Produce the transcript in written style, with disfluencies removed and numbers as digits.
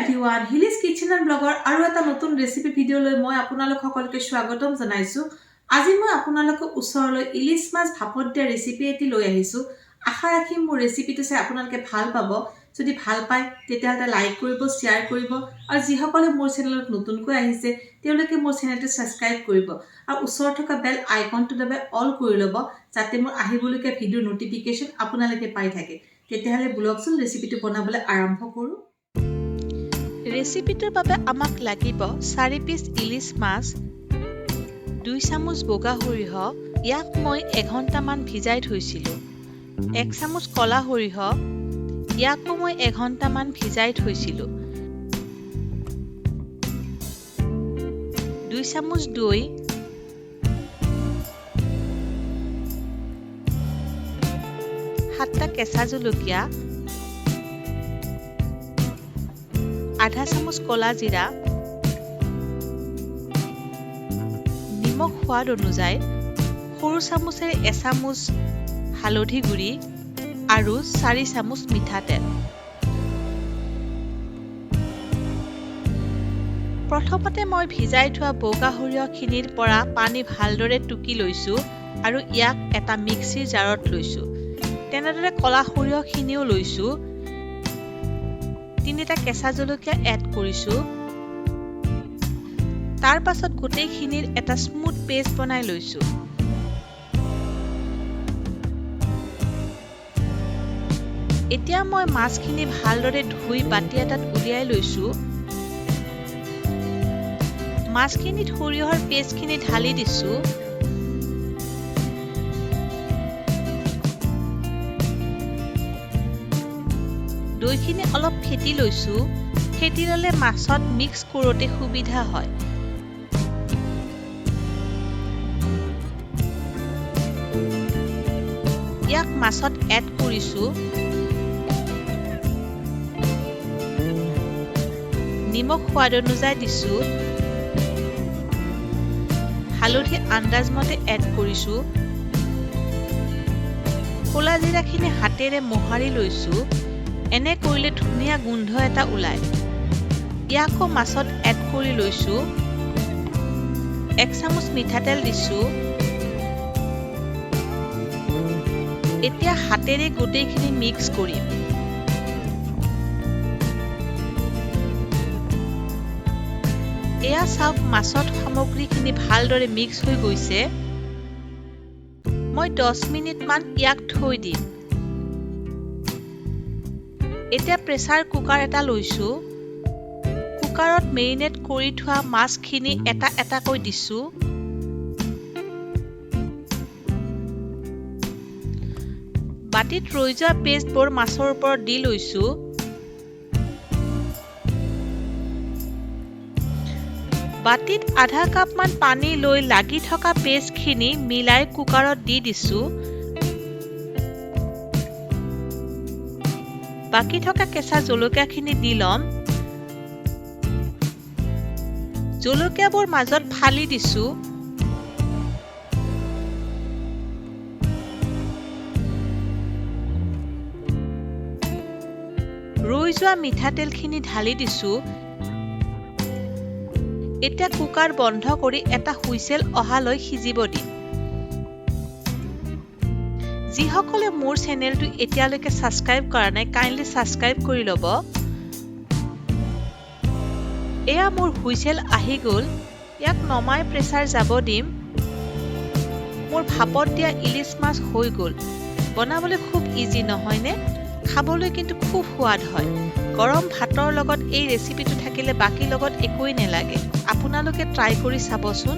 everyone, Hileez Kitchen and Vlogs আৰু এটা নতুন ৰেচিপি ভিডিও লৈ মই আপোনালোক সকলোকে স্বাগতম জনাইছো। আজি মই আপোনালোকক ওচৰলৈ ইলিশ মাছ ভাপত দিয়া ৰেচিপি এটি লৈ আহিছো। আশা ৰাখি মোৰ ৰেচিপিটো চাই আপোনালোকে ভাল পাব। যদি ভাল পায় তেতিয়াহ'লে লাইক কৰিব, শেয়াৰ কৰিব আৰু যিসকলে মোৰ চেনেলত নতুনকৈ আহিছে তেওঁলোকে মোৰ চেনেলটো সাবস্ক্ৰাইব কৰিব আৰু ওচৰত থকা বেল আইকনটো দবাই অল কৰি ল'ব যাতে মোৰ আহিবলগীয়া ভিডিঅ' নটিফিকেশন আপোনালোকে পাই থাকে। তেতিয়াহ'লে ব্লগচোন ৰেচিপিটো বনাবলৈ আৰম্ভ কৰো। ৰেচিপিটোৰ বাবে আমাক লাগিব 4 পিস ইলিশ মাছ, 2 চামুচ বগা সৰিয়হ, ইয়াক মই 1 ঘণ্টামান ভিজাই থৈছিলোঁ। 1 চামুচ কলা সৰিয়হ, ইয়াকো মই 1 ঘণ্টামান ভিজাই থৈছিলোঁ। 2 চামুচ দৈ, 7টা কেঁচা জলকীয়া, আধা চামুচ কলা জিৰা, নিমখ সোৱাদ অনুযায়ী, সৰু চামুচেৰে 1 চামুচ হালধি গুড়ি আৰু 4 চামুচ মিঠাতেল। প্ৰথমতে মই ভিজাই থোৱা বগা সৰিয়হখিনিৰ পৰা পানী ভালদৰে টুকি লৈছো আৰু ইয়াক এটা মিক্সিৰ জাৰত লৈছো। তেনেদৰে কলা সৰিয়হখিনিও লৈছো। 3টা কেঁচা জলকীয়া এড কৰিছো। তাৰ পাছত গোটেইখিনিৰ এটা স্মুথ পেষ্ট বনাই লৈছো। এতিয়া মই মাছখিনি ভালদৰে ধুই বাটি এটাত উলিয়াই লৈছো। মাছখিনিত সৰিয়হৰ পেষ্টখিনি ঢালি দিছো। দৈখিনি অলপ ফেটি লৈছো। ফেটি ললে মাছত মিক্স কৰোতে সুবিধা হয়। ইয়াক মাছত এড কৰিছো। নিমখ সোৱাদ অনুযায়ী দিছো। হালধি আন্দাজ মতে এড কৰিছো। কলা জিৰাখিনি হাতেৰে মোহাৰি লৈছো। এনে কৰিলে ধুনীয়া গোন্ধ এটা ওলায়। ইয়াকো মাছত এড কৰি লৈছো। 1 চামুচ মিঠাতেল দিছো। এতিয়া হাতেৰে গোটেইখিনি মিক্স কৰিম। এয়া চাওক মাছত সামগ্ৰীখিনি ভালদৰে মিক্স হৈ গৈছে। মই 10 মিনিট মান ইয়াক থৈ দিম। এতিয়া প্ৰেছাৰ কুকাৰ এটা লৈছো। কুকাৰত মেৰিনেট কৰি থোৱা মাছখিনি এটা এটাকৈ দিছো। বাটিত ৰৈ যোৱা পেষ্টবোৰ মাছৰ ওপৰত দি লৈছো। বাটিত আধা কাপ মান পানী লৈ লাগি থকা পেষ্টখিনি মিলাই কুকাৰত দি দিছো। বাকি থকা কেঁচা জলকীয়াখিনি দি লম। জলকীয়াবোৰ মাজত ফালি দিছো। ৰৈ যোৱা মিঠাতেলখিনি ঢালি দিছো। এতিয়া কুকাৰ বন্ধ কৰি এটা হুইসেল অহালৈ সিজিব দিম। যিসকলে মোৰ চেনেলটো এতিয়ালৈকে সাবস্ক্ৰাইব কৰা নাই কাইন্ডলি সাবস্ক্ৰাইব কৰি ল'ব। এয়া মোৰ হুইসেল আহি গ'ল। ইয়াক নমাই প্ৰেছাৰ যাব দিম। মোৰ ভাপত দিয়া ইলিশ মাছ হৈ গ'ল। বনাবলৈ খুব ইজি নহয়নে? খাবলৈ কিন্তু খুব সোৱাদ হয়। গৰম ভাতৰ লগত এই ৰেচিপিটো থাকিলে বাকি লগত একোই নেলাগে। আপোনালোকে ট্ৰাই কৰি চাবচোন।